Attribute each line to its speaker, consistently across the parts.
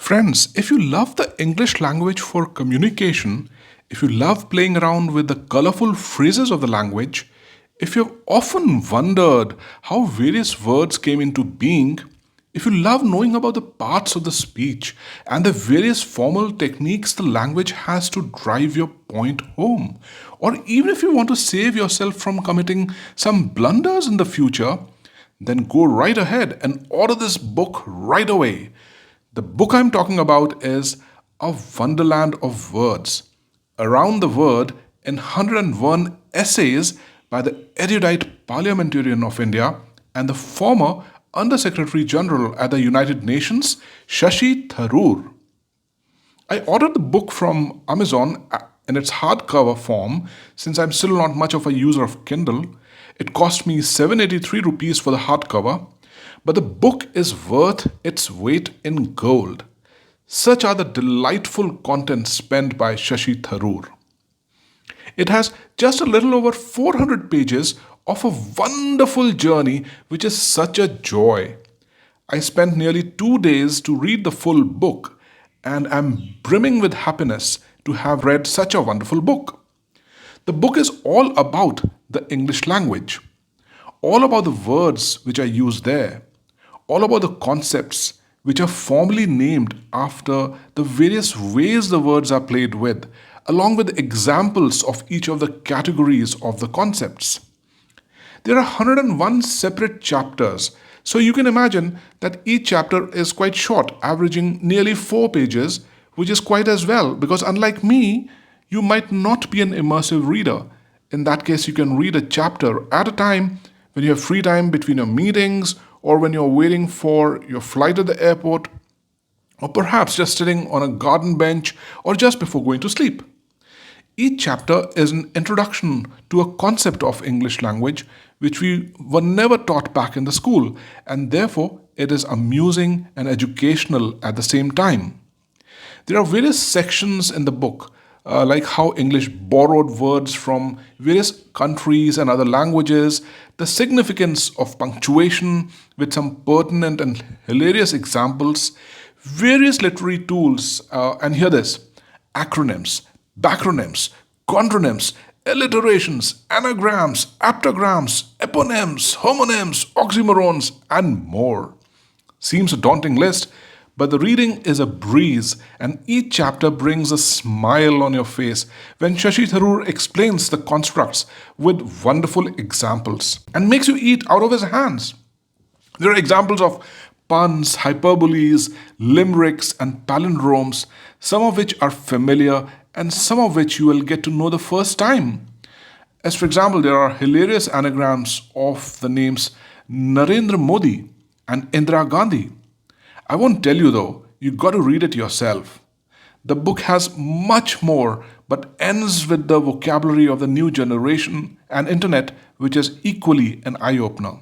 Speaker 1: Friends, if you love the English language for communication, if you love playing around with the colorful phrases of the language, if you've often wondered how various words came into being, if you love knowing about the parts of the speech and the various formal techniques the language has to drive your point home, or even if you want to save yourself from committing some blunders in the future, then go right ahead and order this book right away. The book I'm talking about is A Wonderland of Words, Around the Word in 101 Essays by the erudite parliamentarian of India and the former Under Secretary General at the United Nations, Shashi Tharoor. I ordered the book from Amazon in its hardcover form since I'm still not much of a user of Kindle. It cost me 783 rupees for the hardcover, but the book is worth its weight in gold. Such are the delightful contents penned by Shashi Tharoor. It has just a little over 400 pages of a wonderful journey, which is such a joy. I spent nearly 2 days to read the full book, and am brimming with happiness to have read such a wonderful book. The book is all about the English language, all about the words which are used there, all about the concepts which are formally named after the various ways the words are played with, along with examples of each of the categories of the concepts. There are 101 separate chapters, so you can imagine that each chapter is quite short, averaging nearly 4 pages, which is quite as well because, unlike me, you might not be an immersive reader. In that case, you can read a chapter at a time when you have free time between your meetings or when you're waiting for your flight at the airport, or perhaps just sitting on a garden bench or just before going to sleep. Each chapter is an introduction to a concept of English language which we were never taught back in the school, and therefore it is amusing and educational at the same time. There are various sections in the book, like how English borrowed words from various countries and other languages, the significance of punctuation with some pertinent and hilarious examples, various literary tools, and hear this: acronyms, backronyms, contronyms, alliterations, anagrams, aptograms, eponyms, homonyms, oxymorons, and more. Seems a daunting list, but the reading is a breeze, and each chapter brings a smile on your face when Shashi Tharoor explains the constructs with wonderful examples and makes you eat out of his hands. There are examples of puns, hyperboles, limericks, and palindromes, some of which are familiar and some of which you will get to know the first time. As for example, there are hilarious anagrams of the names Narendra Modi and Indira Gandhi. I won't tell you though, you got to read it yourself. The book has much more, but ends with the vocabulary of the new generation and internet, which is equally an eye opener.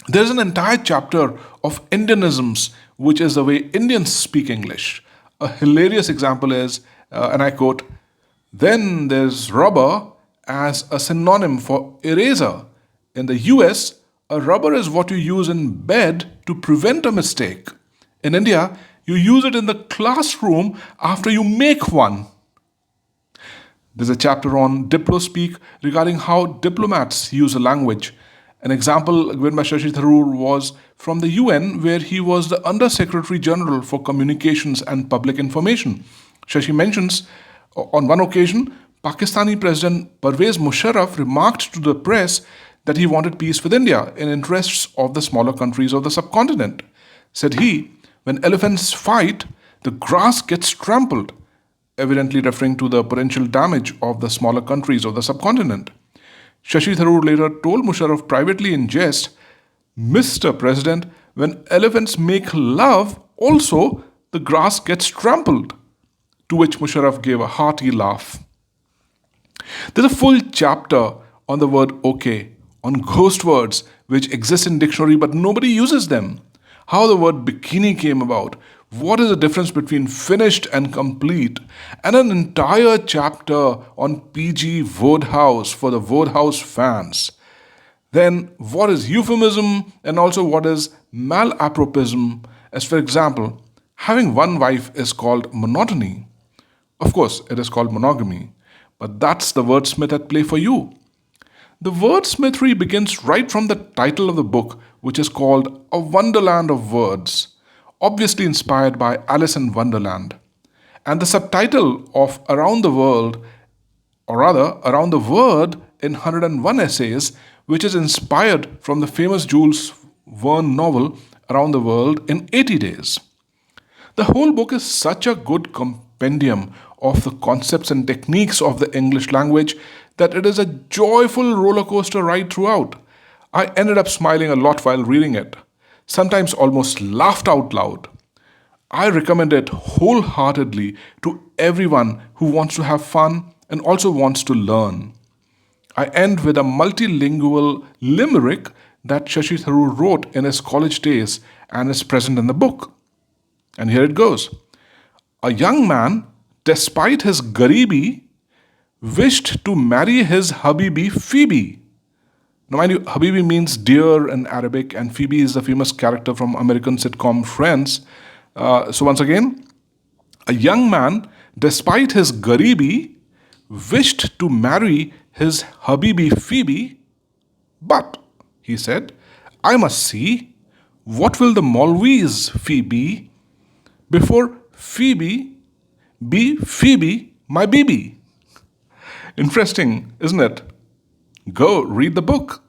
Speaker 1: There's an entire chapter of Indianisms, which is the way Indians speak English. A hilarious example is, and I quote, then there's rubber as a synonym for eraser. In the US, a rubber is what you use in bed to prevent a mistake. In India, you use it in the classroom after you make one. There's a chapter on diplospeak regarding how diplomats use a language. An example given by Shashi Tharoor was from the UN, where he was the Under Secretary General for Communications and Public Information. Shashi mentions on one occasion, Pakistani President Pervez Musharraf remarked to the press that he wanted peace with India in interests of the smaller countries of the subcontinent. Said he, when elephants fight, the grass gets trampled, evidently referring to the potential damage of the smaller countries of the subcontinent. Shashi Tharoor later told Musharraf privately in jest, Mr. President, when elephants make love, also the grass gets trampled. To which Musharraf gave a hearty laugh. There's a full chapter on the word okay, on ghost words which exist in dictionary but nobody uses them. How the word bikini came about, what is the difference between finished and complete, and an entire chapter on PG Wodehouse for the Wodehouse fans. Then what is euphemism and also what is malapropism, as for example, Having one wife is called monotony. Of course, it is called monogamy, but that's the wordsmith at play for you. The wordsmithery begins right from the title of the book, which is called A Wonderland of Words, obviously inspired by Alice in Wonderland. And the subtitle of Around the World, or rather, Around the Word in 101 Essays, which is inspired from the famous Jules Verne novel Around the World in 80 Days. The whole book is such a good compendium of the concepts and techniques of the English language that it is a joyful roller coaster ride throughout. I ended up smiling a lot while reading it, sometimes almost laughed out loud. I recommend it wholeheartedly to everyone who wants to have fun and also wants to learn. I end with a multilingual limerick that Shashi Tharoor wrote in his college days and is present in the book. And here it goes. A young man, despite his garibi, wished to marry his Habibi Phoebe. Now, mind you, Habibi means dear in Arabic, and Phoebe is the famous character from American sitcom Friends. So, once again, a young man, despite his garibi, wished to marry his Habibi Phoebe, but, he said, I must see what will the Maulvi's fee be before Phoebe be Phoebe, my baby. Interesting, isn't it? Go read the book.